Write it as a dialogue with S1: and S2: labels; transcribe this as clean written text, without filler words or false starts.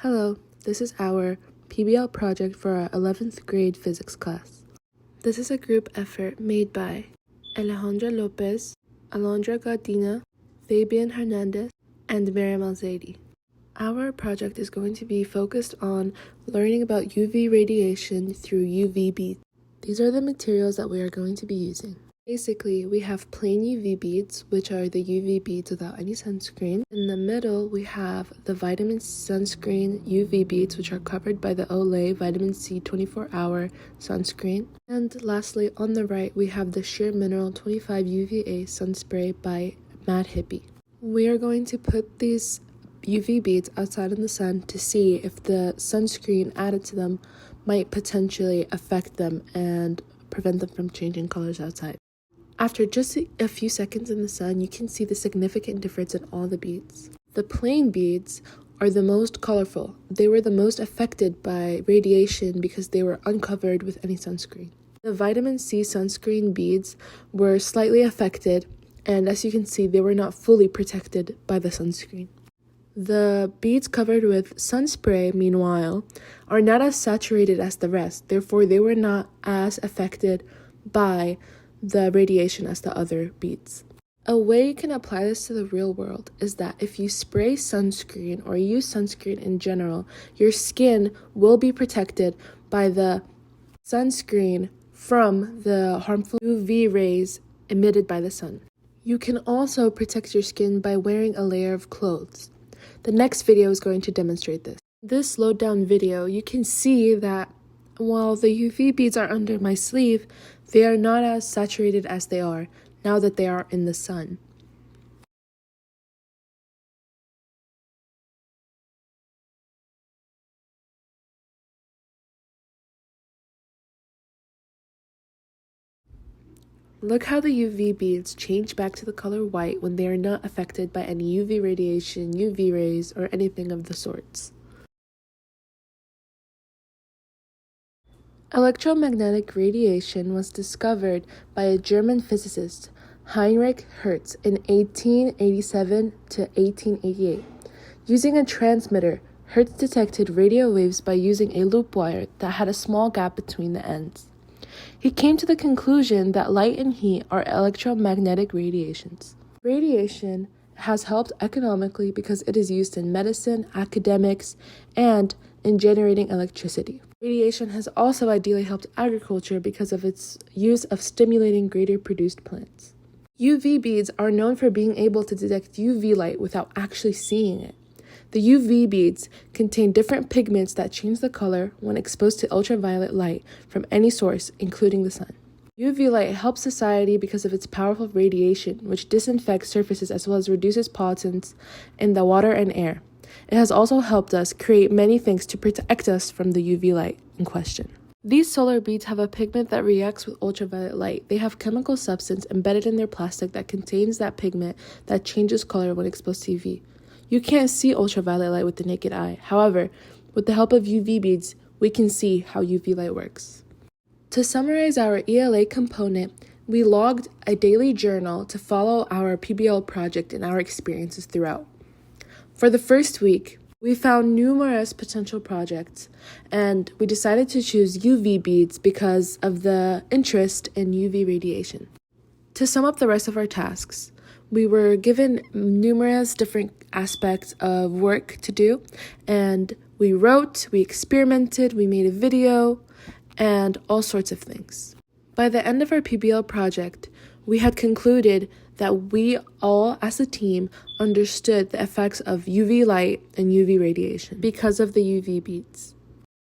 S1: Hello, this is our PBL project for our 11th grade physics class. This is a group effort made by Alejandra Lopez, Alondra Gardina, Fabian Hernandez, and Miriam Alzadi. Our project is going to be focused on learning about UV radiation through UV beads. These are the materials that we are going to be using. Basically, we have plain UV beads, which are the UV beads without any sunscreen. In the middle, we have the vitamin sunscreen UV beads, which are covered by the Olay Vitamin C 24-hour sunscreen. And lastly, on the right, we have the Sheer Mineral 25 UVA sun spray by Mad Hippie. We are going to put these UV beads outside in the sun to see if the sunscreen added to them might potentially affect them and prevent them from changing colors outside. After just a few seconds in the sun, you can see the significant difference in all the beads. The plain beads are the most colorful. They were the most affected by radiation because they were uncovered with any sunscreen. The vitamin C sunscreen beads were slightly affected, and as you can see, they were not fully protected by the sunscreen. The beads covered with sun spray, meanwhile, are not as saturated as the rest. Therefore, they were not as affected by the radiation as the other beads. A way you can apply this to the real world is that if you spray sunscreen or use sunscreen in general, your skin will be protected by the sunscreen from the harmful UV rays emitted by the sun. You can also protect your skin by wearing a layer of clothes. The next video is going to demonstrate this. In this slowed down video, you can see that while the UV beads are under my sleeve, they are not as saturated as they are now that they are in the sun. Look how the UV beads change back to the color white when they are not affected by any UV radiation, UV rays, or anything of the sorts. Electromagnetic radiation was discovered by a German physicist, Heinrich Hertz, in 1887 to 1888. Using a transmitter, Hertz detected radio waves by using a loop wire that had a small gap between the ends. He came to the conclusion that light and heat are electromagnetic radiations. Radiation has helped economically because it is used in medicine, academics, and in generating electricity. Radiation has also ideally helped agriculture because of its use of stimulating greater produced plants. UV beads are known for being able to detect UV light without actually seeing it. The UV beads contain different pigments that change the color when exposed to ultraviolet light from any source, including the sun. UV light helps society because of its powerful radiation, which disinfects surfaces as well as reduces pollutants in the water and air. It has also helped us create many things to protect us from the UV light in question. These solar beads have a pigment that reacts with ultraviolet light. They have chemical substance embedded in their plastic that contains that pigment that changes color when exposed to UV. You can't see ultraviolet light with the naked eye. However, with the help of UV beads, we can see how UV light works. To summarize our ELA component, we logged a daily journal to follow our PBL project and our experiences throughout. For the first week, we found numerous potential projects, and we decided to choose UV beads because of the interest in UV radiation. To sum up the rest of our tasks, we were given numerous different aspects of work to do, and we wrote, we experimented, we made a video, and all sorts of things. By the end of our PBL project, we had concluded that we all as a team understood the effects of UV light and UV radiation because of the UV beads.